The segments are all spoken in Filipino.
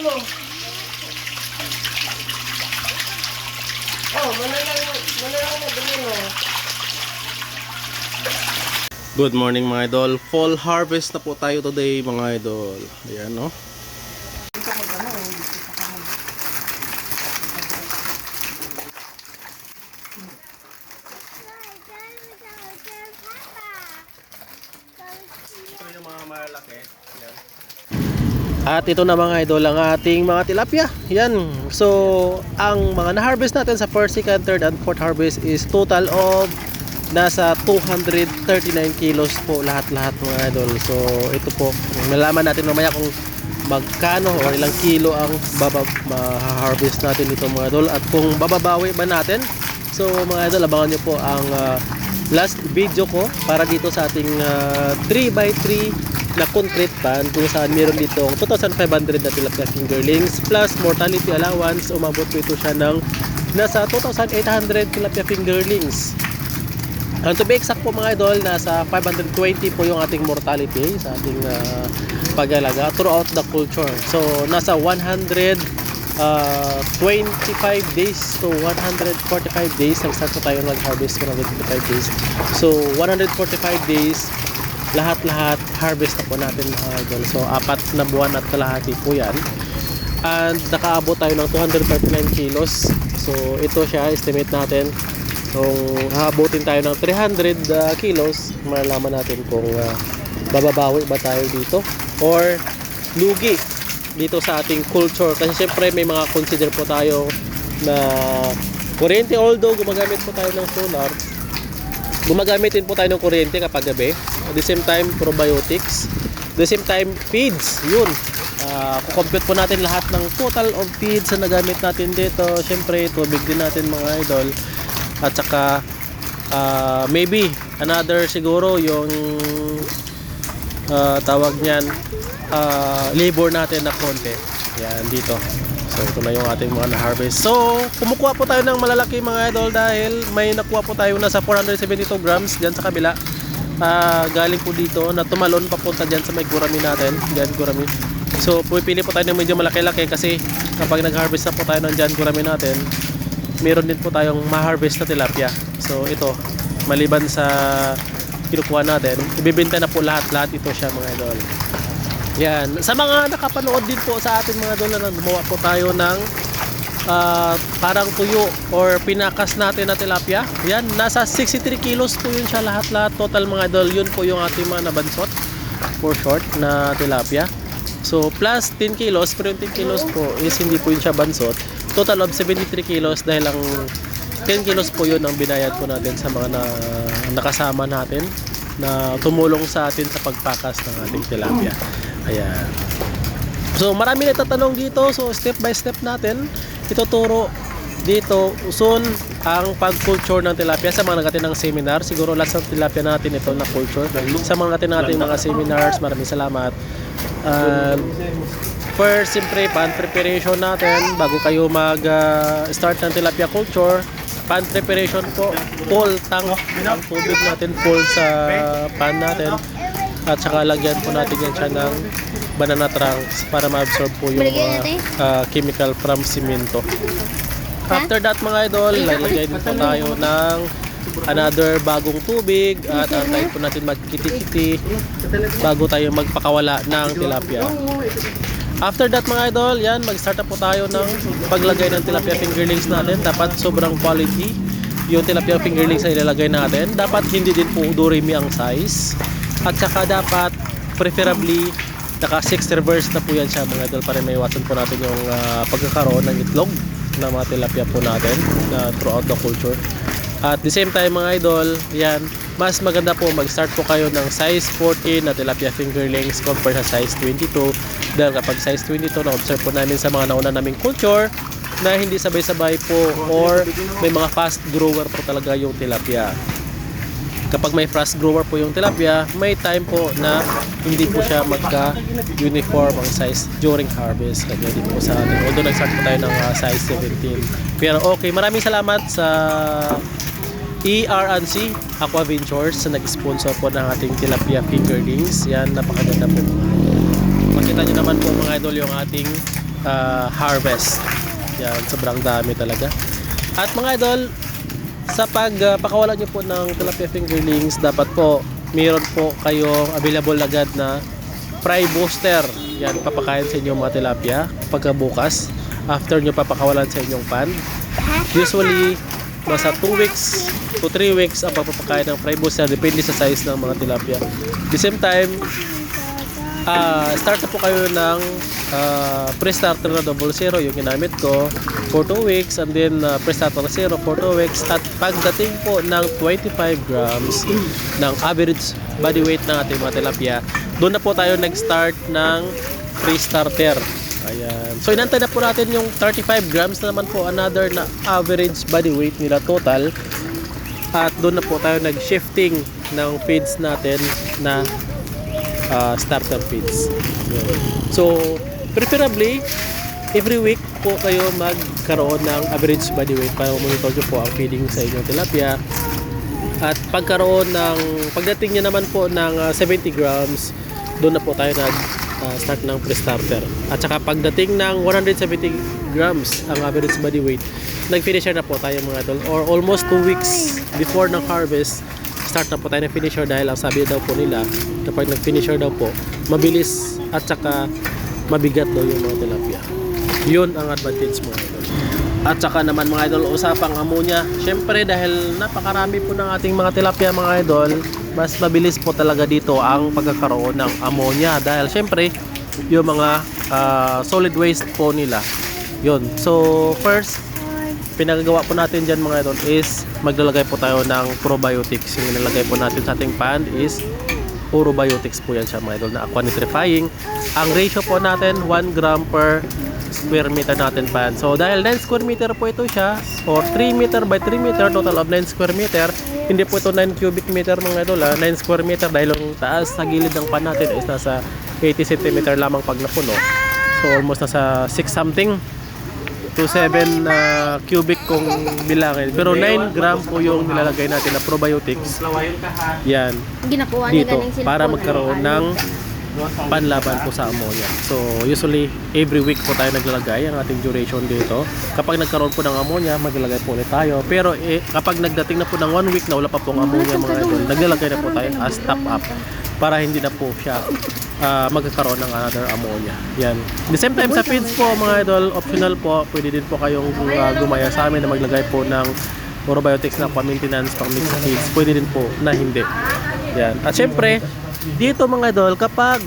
mo. Oh, manalang na bilhin mo. Good morning mga idol. Fall harvest na po tayo today mga idol. Ayan no. Ito yung mga malaki. Ayan. At ito na mga idol ang ating mga tilapia. Yan. So, ang mga na-harvest natin sa first, second, third, and fourth harvest is total of nasa 239 kilos po lahat-lahat mga idol. So, ito po. Nalaman natin mamaya kung magkano o ilang kilo ang ma-harvest natin dito mga idol. At kung bababawi ba natin. So, mga idol, abangan nyo po ang last video ko para dito sa ating 3x3 na concrete pan kung saan meron dito 2,500 na tilapia fingerlings plus mortality allowance. Umabot po ito siya ng nasa 2,800 tilapia fingerlings. And to be exact po mga idol, nasa 520 po yung ating mortality sa ating pag-alaga throughout the culture. So nasa 125 days to 145 days nag-start po tayo mag-harvest, 125 days. So 145 days lahat-lahat harvest na po natin mga idol. So 4 na buwan at kalahati po yan. And nakaabot tayo ng 239 kilos. So ito siya, estimate natin. Kung habutin tayo ng 300 kilos, malalaman natin kung bababawi ba tayo dito or lugi dito sa ating culture. Kasi syempre may mga consider po tayo na kuryente, although gumagamit po tayo ng solar, gumagamit din po tayo ng kuryente kapag gabi. At the same time, probiotics. At the same time, feeds. Yun. Kukompute po natin lahat ng total of feeds na nagamit natin dito. Siyempre, tubig din natin mga idol. At saka, maybe, another siguro yung tawag niyan, labor natin na konti. Yan, dito. So ito na yung ating mga na-harvest. So kumukuha po tayo ng malalaki mga idol dahil may nakuha po tayo na sa 472 grams dyan sa kabila. Galing po dito na tumalon papunta dyan sa may gurami natin. Dyan gurami. So pupili po tayo ng medyo malaki-laki kasi kapag nag-harvest na po tayo ng dyan gurami natin, meron din po tayong ma-harvest na tilapia. So ito, maliban sa kinukuha natin, ibibenta na po lahat-lahat ito siya mga idol. Yan. Sa mga nakapanood din po sa atin mga idol na gumawa po tayo ng parang tuyo or pinakas natin na tilapia. Yan. Nasa 63 kilos po yun siya lahat-lahat. Total mga idol, yun po yung ating mga nabansot for short na tilapia. So plus 10 kilos, pero yung 10 kilos po is hindi po yun siya bansot. Total of 73 kilos dahil ang 10 kilos po yun ang binayad po natin sa mga nakasama natin na tumulong sa atin sa pagpakas ng ating tilapia. Ayan. So marami nagtatanong dito. So step by step natin ituturo dito soon ang pag-culture ng tilapia sa mga nagatin ng seminar. Siguro last ng tilapia natin ito na culture. Sa mga natin mga seminars, maraming salamat. First, siyempre, pan preparation natin bago kayo mag-start ng tilapia culture. Pan preparation po, full tank ang tubig natin, full sa pan natin. At saka lagyan po natin yan siya ng banana trunks para ma-absorb po yung mga chemical from simento. After that mga idol, lalagay din po tayo ng another bagong tubig at antayin po natin magkiti-kiti bago tayo magpakawala ng tilapia. After that mga idol, yan, mag-start na po tayo ng paglagay ng tilapia fingerlings natin. Dapat sobrang quality yung tilapia fingerlings na ilalagay natin. Dapat hindi din po durimi ang size. At saka dapat preferably naka 6 reverse na po yan siya mga idol para may iwasan po natin yung pagkakaroon ng itlog na mga tilapia po natin throughout the culture. At the same time mga idol, yan, mas maganda po mag-start po kayo ng size 14 na tilapia fingerlings compare sa size 22. Dahil kapag size 22 na-observe po namin sa mga nauna naming culture na hindi sabay-sabay po or may mga fast grower po talaga yung tilapia. Kapag may fast grower po yung tilapia, may time po na hindi po siya magka-uniform ang size during harvest. Kaya din po sa atin. Although nag-start po tayo ng size 17. Pero okay, maraming salamat sa ER&C Aqua Ventures na nag-sponsor po ng ating tilapia fingerlings. Yan, napakaganda po. Makita nyo naman po mga idol yung ating harvest. Yan, sobrang dami talaga. At mga idol, sa pagpakawalan nyo po ng tilapia fingerlings, dapat po mayroon po kayong available agad na fry booster. Yan, papakain sa inyo mga tilapia pagkabukas after nyo papakawalan sa inyong pan. Usually nasa 2 weeks to 3 weeks ang papapakain ng fry booster, depende sa size ng mga tilapia. The same time, start na po kayo ng pre-starter na 00 yung ginamit ko for 2 weeks, and then pre-starter na 0 for 2 weeks. At pagdating po ng 25 grams ng average body weight ng ating mga tilapia, doon na po tayo nag-start ng pre-starter. Ayan. So inantay na po natin yung 35 grams na naman po, another na average body weight nila total. At doon na po tayo nag-shifting ng feeds natin na starter feeds. Ayan. So preferably every week po kayo magkaroon ng average body weight para monitor nyo po ang feeding sa inyong tilapia. At pagkaroon ng pagdating niya naman po ng 70 grams, doon na po tayo start ng pre-starter. At saka pagdating ng 170 grams ang average body weight, nag-finisher na po tayo mga idol, or almost 2 weeks before ng harvest, start na po tayo ng finisher, dahil ang sabi daw po nila kapag nag-finisher daw po, mabilis at saka mabigat daw yung mga tilapia. Yun ang advantage mga idol. At saka naman mga idol, usapang ammonia, syempre dahil napakarami po ng ating mga tilapia mga idol, mas mabilis po talaga dito ang pagkakaroon ng ammonia, dahil syempre yung mga solid waste po nila yun. So first pinagagawa po natin dyan mga idol is maglalagay po tayo ng probiotics. Yung nilalagay po natin sa ating pan is probiotics po yan siya mga idol, na aqua nitrifying. Ang ratio po natin 1 gram per square meter natin pan. So dahil 9 square meter po ito siya, or 3 meter by 3 meter, total of 9 square meter, hindi po ito 9 cubic meter mga idol, 9 square meter, dahil yung taas sa gilid ng pan natin is nasa 80 cm lamang pag napuno. So almost nasa 6 something to 7 cubic kung bilangin. Pero 9 gram po yung nilalagay natin na probiotics. Yan. Dito para magkaroon ng panlaban po sa ammonia. So usually every week po tayo naglalagay ang ating duration dito. Kapag nagkaroon po ng ammonia, maglalagay po ulit tayo. Pero kapag nagdating na po ng 1 week na wala pa pong ammonia mga idol, naglalagay na po tayo as top up para hindi na po siya magkakaroon ng another ammonia. Yan. The same time sa feeds po mga idol, optional po, pwede din po kayong gumaya sa amin na maglagay po ng probiotics na pa-maintenance, pang-mix sa feeds. Pwede din po na hindi. Yan. At syempre, dito mga idol, kapag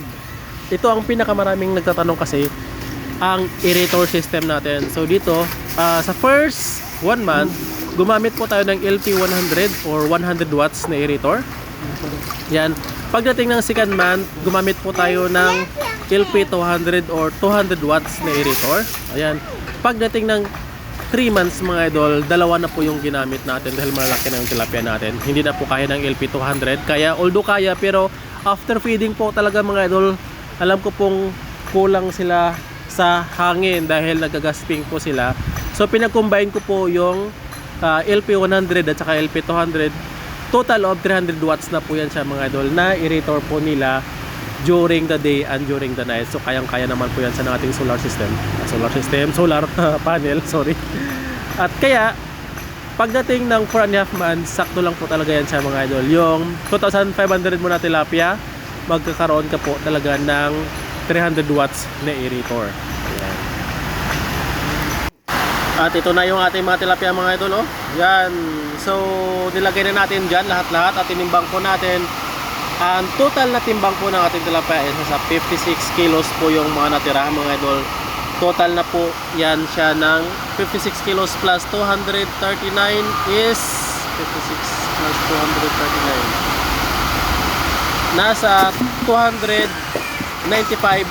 ito ang pinakamaraming nagtatanong kasi, ang aerator system natin. So dito, sa first 1 month, gumamit po tayo ng LP100 or 100 watts na aerator. Yan. Pagdating ng second month, gumamit po tayo ng LP200 or 200 watts na aerator. Ayan. Pagdating ng 3 months mga idol, dalawa na po yung ginamit natin dahil malaki na yung tilapia natin. Hindi na po kaya ng LP200. Kaya, although kaya, pero after feeding po talaga mga idol, alam ko pong kulang sila sa hangin dahil nagagasping po sila. So pinag-combine ko po yung LP100 at saka LP200. Total of 300 watts na po yan siya mga idol, na aerator po nila during the day and during the night. So kayang-kaya naman po yan sa ating solar solar panel, sorry. At kaya pagdating ng 4.5 months, sakto lang po talaga yan siya mga idol. Yung 2,500 mo na tilapia, magkakaroon ka po talaga ng 300 watts na aerator. Ayan. At ito na yung ating mga tilapia mga idol, oh. Yan. So nilagay na natin dyan lahat-lahat at tinimbang po natin. Ang total na timbang po ng ating tilapia is sa 56 kilos po yung mga natira mga idol. Total na po yan siya ng 56 kilos plus 239 is 56 plus 239. Nasa 295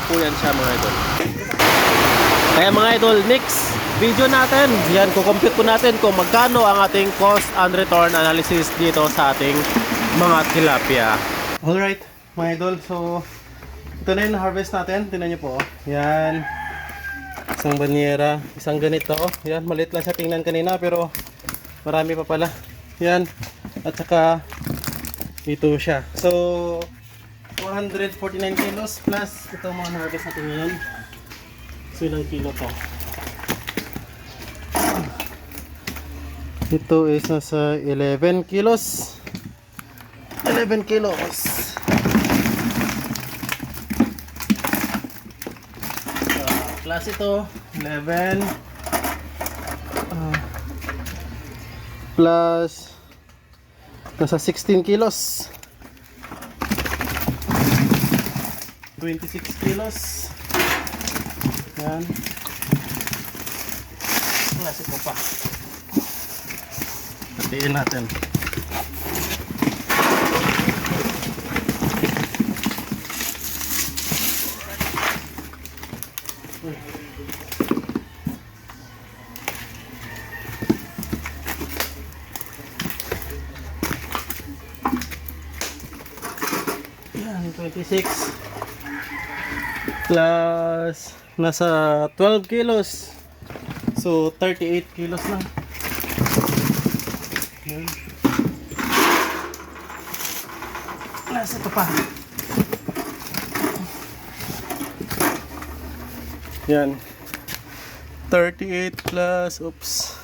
po yan siya mga idol. Kaya mga idol, next video natin, yan, kukompute po natin kung magkano ang ating cost and return analysis dito sa ating mga tilapia. Alright mga idol, so ito na yung harvest natin. Tingnan nyo po, yan, isang banyera, isang ganito, yan, maliit lang siya tingnan kanina pero marami pa pala, yan, at saka ito siya. So 149 kilos plus itong mga harvest natin ngayon. So ilang kilo to? Ito is nasa 11 kilos. 11 kilos. Plus ito, 11. Plus nasa 16 kilos. 26 kilos. Yan. Plus ito pa. Hatiin natin. Yan, 26 plus nasa 12 kilos. So 38 kilos na. Yan. Plus ito pa. Yan. 38 plus, oops.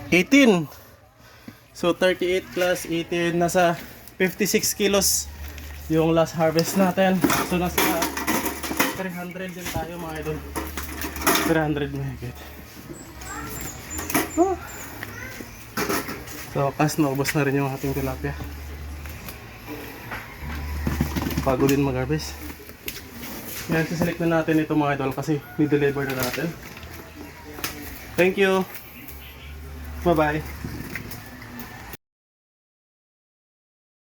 18. So 38 plus 18, nasa 56 kilos yung last harvest natin. So nasa 300 din tayo mga idol. 300 mahigit. So kas naubos na rin yung ating tilapia. Bago din mag-harvest. Yan, siselect na natin ito mga idol kasi ni-deliver na natin. Thank you. Bye-bye.